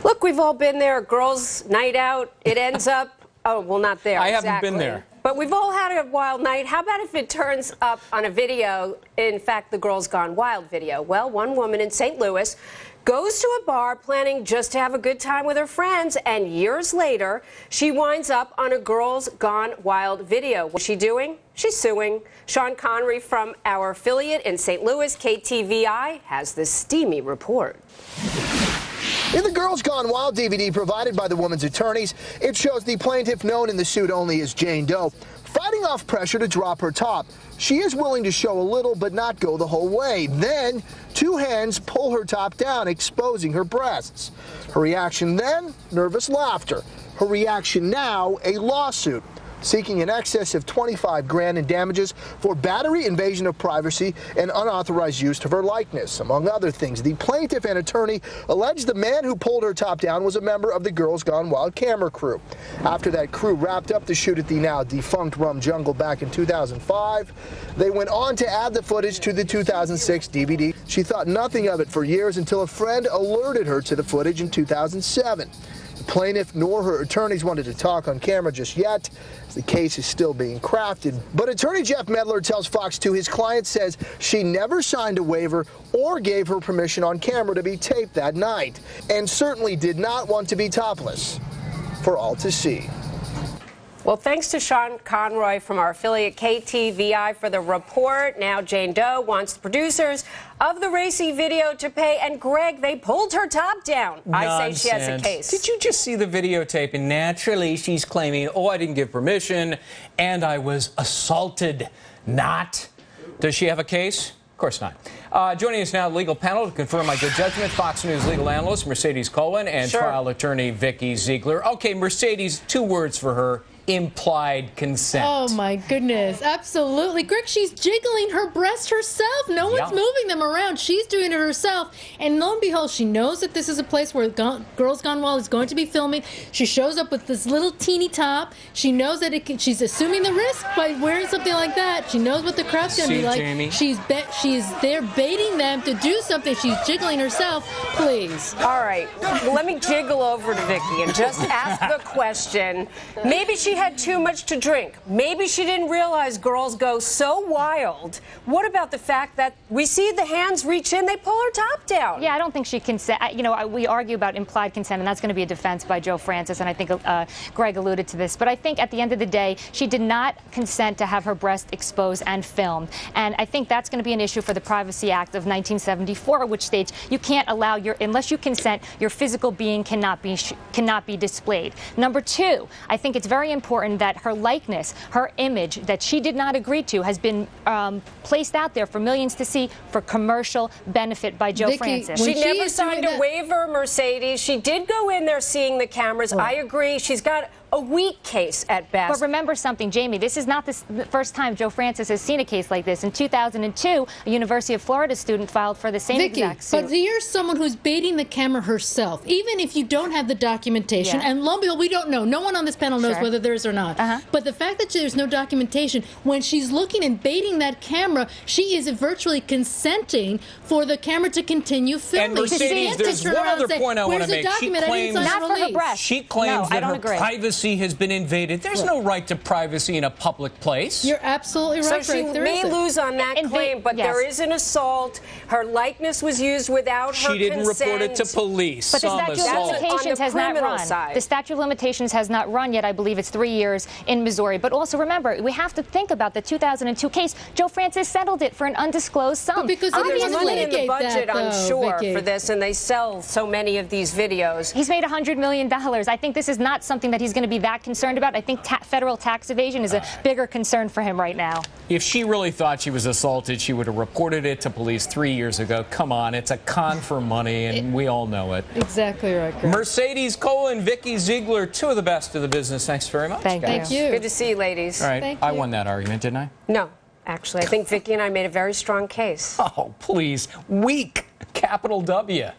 Look, we've all been there. Girls' night out. It ends up, oh, well, not there. I haven't been there. But we've all had a wild night. How about if it turns up on a video, in fact, the Girls Gone Wild video? Well, one woman in St. Louis goes to a bar planning just to have a good time with her friends, and years later, she winds up on a Girls Gone Wild video. What's she doing? She's suing. Sean Connery from our affiliate in St. Louis, KTVI, has this steamy report. In the Girls Gone Wild DVD provided by the woman's attorneys, it shows the plaintiff, known in the suit only as Jane Doe, fighting off pressure to drop her top. She is willing to show a little but not go the whole way. Then, two hands pull her top down, exposing her breasts. Her reaction then? Nervous laughter. Her reaction now? A lawsuit, seeking in excess of $25 grand in damages for battery, invasion of privacy, and unauthorized use of her likeness. Among other things, the plaintiff and attorney alleged the man who pulled her top down was a member of the Girls Gone Wild camera crew. After that crew wrapped up the shoot at the now defunct Rum Jungle back in 2005, they went on to add the footage to the 2006 DVD. She thought nothing of it for years until a friend alerted her to the footage in 2007. The plaintiff nor her attorneys wanted to talk on camera just yet, as the case is still being crafted. But attorney Jeff Medler tells Fox 2 his client says she never signed a waiver or gave her permission on camera to be taped that night, and certainly did not want to be topless for all to see. Well, thanks to Sean Conroy from our affiliate KTVI for the report. Now Jane Doe wants the producers of the racy video to pay. And Greg, they pulled her top down. Nonsense. I say she has a case. Did you just see the videotape? And naturally, she's claiming, oh, I didn't give permission, and I was assaulted. Not. Does she have a case? Of course not. Joining us now, the legal panel to confirm my good judgment, Fox News legal analyst Mercedes Cohen and trial attorney Vikki Ziegler. Okay, Mercedes, two words for her. Implied consent. Oh, my goodness. Absolutely. Greg, she's jiggling her breast herself. No one's moving them around. She's doing it herself. And lo and behold, she knows that this is a place where Girls Gone Wild is going to be filming. She shows up with this little teeny top. She knows that she's assuming the risk by wearing something like that. She knows what the crowd's going to be like. Jamie. She's there baiting them to do something. She's jiggling herself. Please. All right. Let me jiggle over to Vikki and just ask the question. Maybe she had too much to drink. Maybe she didn't realize girls go so wild. What about the fact that we see the hands reach in, they pull her top down? Yeah, I don't think she consent. You know, we argue about implied consent, and that's going to be a defense by Joe Francis, and I think Greg alluded to this. But I think at the end of the day, she did not consent to have her breast exposed and filmed. And I think that's going to be an issue for the Privacy Act of 1974, which states you can't allow unless you consent, your physical being cannot be displayed. Number two, I think it's very important that her likeness, her image that she did not agree to has been placed out there for millions to see for commercial benefit by Joe Francis. She never signed a waiver, Mercedes. She did go in there seeing the cameras. I agree. She's got a weak case at best. But remember something, Jamie, this is not the first time Joe Francis has seen a case like this. In 2002, a University of Florida student filed for the same exact suit. But here's someone who's baiting the camera herself, even if you don't have the documentation, and lo and behold, we don't know. No one on this panel knows whether there is or not. But the fact that there's no documentation, when she's looking and baiting that camera, she is virtually consenting for the camera to continue filming. And Mercedes, there's one other point I want to make. She claims, not for her breast. She claims that her privacy has been invaded. There's no right to privacy in a public place. You're absolutely right. So she may lose on that claim, but there is an assault. Her likeness was used without her consent. She didn't report it to police. But the statute of limitations has not run. The statute of limitations has not run yet. I believe it's 3 years in Missouri. But also remember, we have to think about the 2002 case. Joe Francis settled it for an undisclosed sum. But because there's money in the budget, that, I'm sure, for this, and they sell so many of these videos. He's made $100 million. I think this is not something that he's going to be that concerned about. I think federal tax evasion is a bigger concern for him right now. If she really thought she was assaulted, she would have reported it to police 3 years ago. Come on, it's a con for money, and we all know it. Exactly right, Greg. Mercedes Cohen, Vikki Ziegler, two of the best of the business. Thanks very much, guys. Thank you. Good to see you, ladies. All right, I won that argument, didn't I? No, actually, I think Vikki and I made a very strong case. Oh, please. Weak. Capital W.